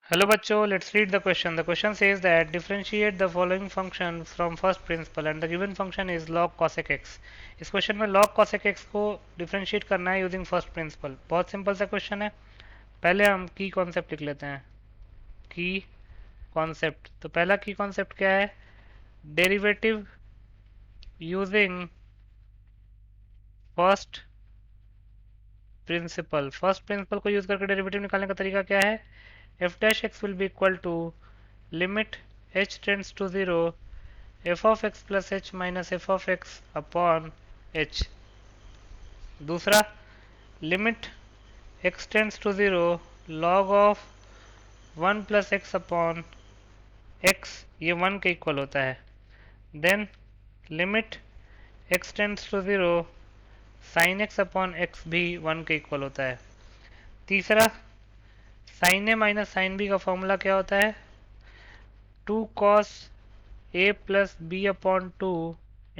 Hello बच्चों, let's read the question. The question says that differentiate the following function from first principle and the given function is log cosec x. इस question में log cosec x को differentiate करना है using first principal. बहुत simple सा question है. पहले हम की कॉन्सेप्ट लिख लेते हैं. की कॉन्सेप्ट. तो पहला की कॉन्सेप्ट क्या है? Derivative using first principle. First principle को यूज करके डेरिवेटिव निकालने का तरीका क्या है? F dash X will be equal to limit h tends to 0 f of x plus h minus F of X upon h. दूसरा, limit x tends to 0 log of 1 plus X upon x, ये 1 के equal होता है. Then limit x tends to 0 sine X upon x भी 1 के equal होता है. तीसरा, साइन ए माइनस साइन बी का फॉर्मूला क्या होता है? 2 cos a plus B upon 2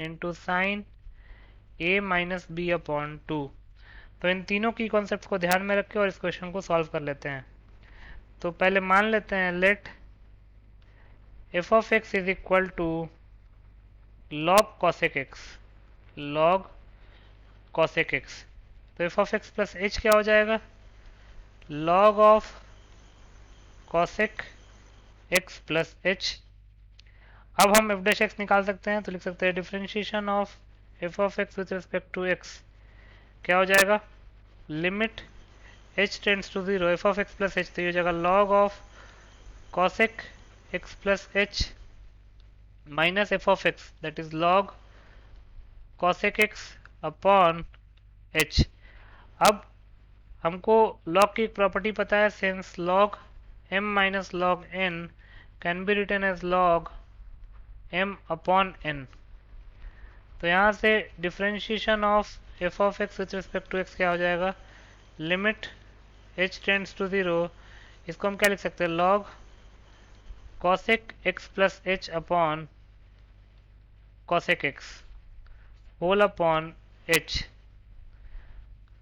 into sine a minus B upon 2. तो इन तीनों की कॉन्सेप्ट को ध्यान में रख के और इस क्वेश्चन को सॉल्व कर लेते हैं. तो पहले मान लेते हैं let f of x is equal to log cosec x. Log cosec x. तो f of x plus h क्या हो जाएगा? Log of cosec x plus H. अब हम एफ डैश एक्स निकाल सकते हैं, तो लिख सकते हैं differentiation of F of X with respect to X क्या हो जाएगा? Limit h tends to 0 F of x plus H. तो ये हो जाएगा log of cosec x plus H minus F of X that is log cosec X upon H. अब हमको log की एक प्रॉपर्टी पता है, since log m minus log n can be written as log m upon n. तो यहाँ से differentiation of F of X with respect to X क्या हो जाएगा? लिमिट h टेंड्स टू 0, इसको हम क्या लिख सकते हैं? Log cosec x plus H upon cosec x whole upon h.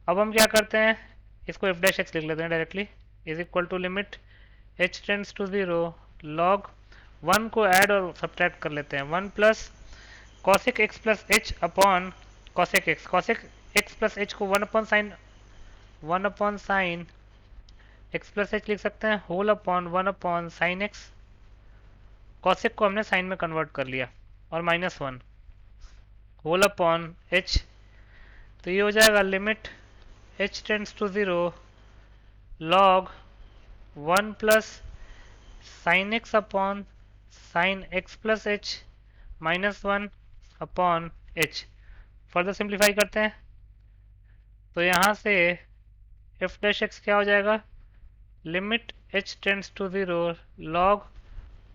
अब हम क्या करते हैं, इसको f डैश x लिख लेते हैं directly. Is equal to limit h tends to 0 log 1 को ऐड और सब्ट्रैक्ट कर लेते हैं. 1 plus cosec x plus H upon cosec x. cosec x plus H को 1 upon sine x plus H लिख सकते हैं whole upon 1 upon sine X. Cosec को हमने साइन में कन्वर्ट कर लिया और माइनस 1 होल अपॉन h. तो ये हो जाएगा limit h tends to 0 log 1 plus sine X upon sine x plus H minus 1 upon h. Further simplify करते हैं, तो यहाँ से f डैश एक्स क्या हो जाएगा? Limit h tends to 0 log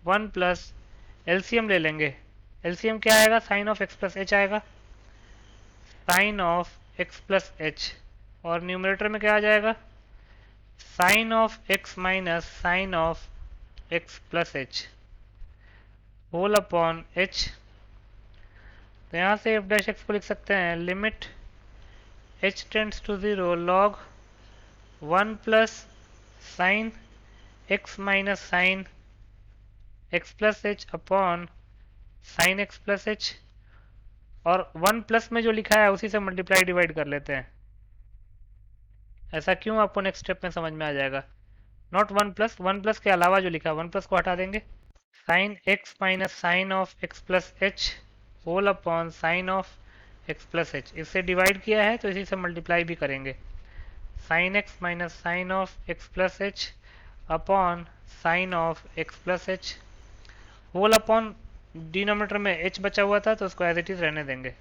1 plus LCM ले लेंगे. एलसीएम क्या आएगा? Sine of x plus h आएगा. Sine of x plus H और न्यूमरेटर में क्या आ जाएगा? Sine of x minus sine of x plus H whole upon h. तो यहाँ से एफ डैश एक्स को लिख सकते हैं limit H tends to 0 log 1 plus sine X minus sine x plus H upon sine x plus H. और 1 plus में जो लिखा है उसी से मल्टीप्लाई डिवाइड कर लेते हैं. ऐसा क्यों, आपको नेक्स्ट स्टेप में समझ में आ जाएगा. नॉट 1 प्लस के अलावा जो लिखा है 1 प्लस को हटा देंगे. Sine X minus sine of x plus H whole upon sine of x plus H. इससे डिवाइड किया है तो इसी से मल्टीप्लाई भी करेंगे. Sine X minus sine of x plus H upon sine of x plus H whole upon denominator में h बचा हुआ था तो उसको एज इट इज रहने देंगे.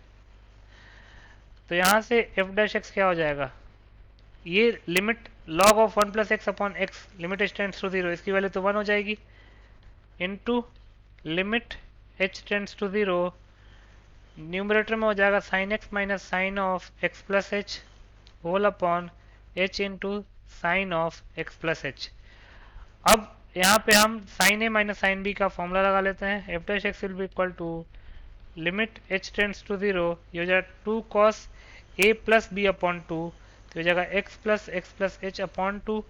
तो यहाँ से f डैश एक्स क्या हो जाएगा? ये limit log of 1 plus X upon X limit h tends to 0, इसकी वैल्यू तो 1 हो जाएगी into limit h tends to 0 numerator में हो जाएगा sine X minus sine of x plus H whole upon h into sine of x plus H. अब यहाँ पे हम साइन ए माइनस साइन बी का फॉर्मूला लगा लेते हैं. F dash X will be equal to limit h tends to 0, ये हो जाएगा 2 cos a plus B upon 2. तो हो जाएगा x plus H upon 2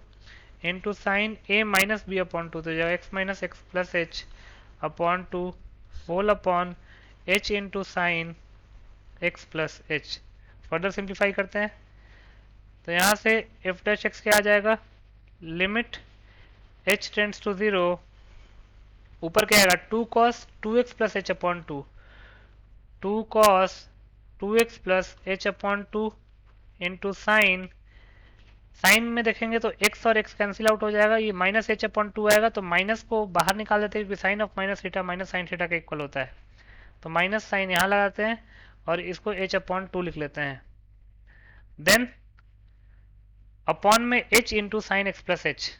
into sine ए माइनस बी अपॉन टू, तो जाएगा x minus x plus H upon two whole upon h into sine x plus h. Further simplify करते हैं तो यहाँ से एफ डैश एक्स क्या आ जाएगा, limit H tends to zero, ऊपर क्या आएगा two cos two X plus H upon two, two cos two X plus H upon two into sine, sine में देखेंगे तो x और x कैंसिल आउट हो जाएगा, ये माइनस एच अपॉन टू आएगा, तो माइनस को बाहर निकाल देते हैं क्योंकि sine of minus theta minus sine theta का इक्वल होता है, तो माइनस साइन यहाँ लगाते हैं और इसको h अपॉन टू लिख लेते हैं। देन अपॉन में h into sine x plus H,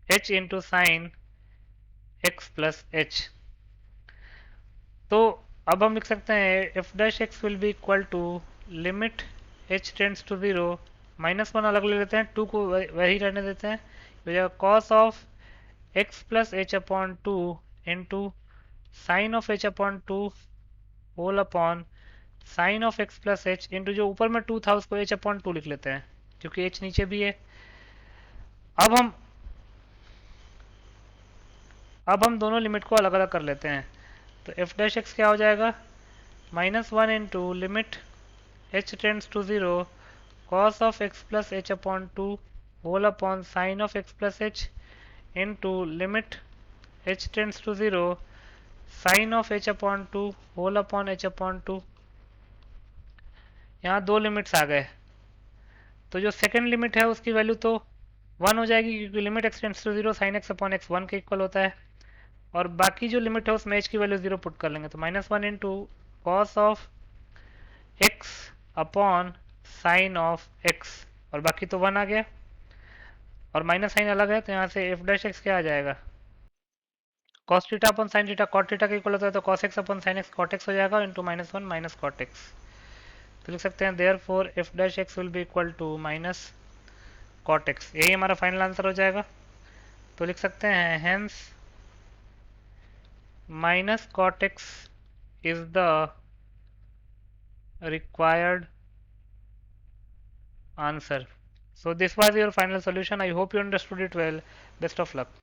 h into sine x plus H. तो अब हम लिख सकते हैं F dash X will be equal to limit h tends to zero, minus one अलग ले लेते हैं, टू को वही रहने देते हैं, हो जाएगा cos of x plus H upon two into sine of H upon two whole upon sine of x plus H into जो ऊपर में टू था उसको एच अपॉन टू लिख लेते हैं क्योंकि एच नीचे भी है। अब हम दोनों लिमिट को अलग अलग कर लेते हैं, तो एफ डैश एक्स क्या हो जाएगा, minus one into limit H tends to zero cos of x plus H upon two whole upon sine of x plus H into limit h tends to zero sine of h upon two whole upon h upon two. यहाँ दो limits आ गए, तो जो second limit है उसकी value तो one हो जाएगी क्योंकि limit x tends to zero sine X upon X one के इक्वल होता है, और बाकी जो लिमिट है उसमें h की वैल्यू जीरो पुट कर लेंगे, तो minus one into cos of X upon sine of x, और बाकी तो वन आ गया और माइनस साइन अलग है, तो यहाँ से एफ डैश एक्स क्या आ जाएगा, cos थीटा अपन साइन थीटा कॉट थीटा के इक्वल होता है, तो cos x अपन sin x cot x हो जाएगा into minus one minus cot X. तो लिख सकते हैं therefore F dash X will be equal to minus cot X, यही हमारा फाइनल आंसर हो जाएगा। तो लिख सकते हैं hence minus cot X is the required answer. So this was your final solution. I hope you understood it well. Best of luck.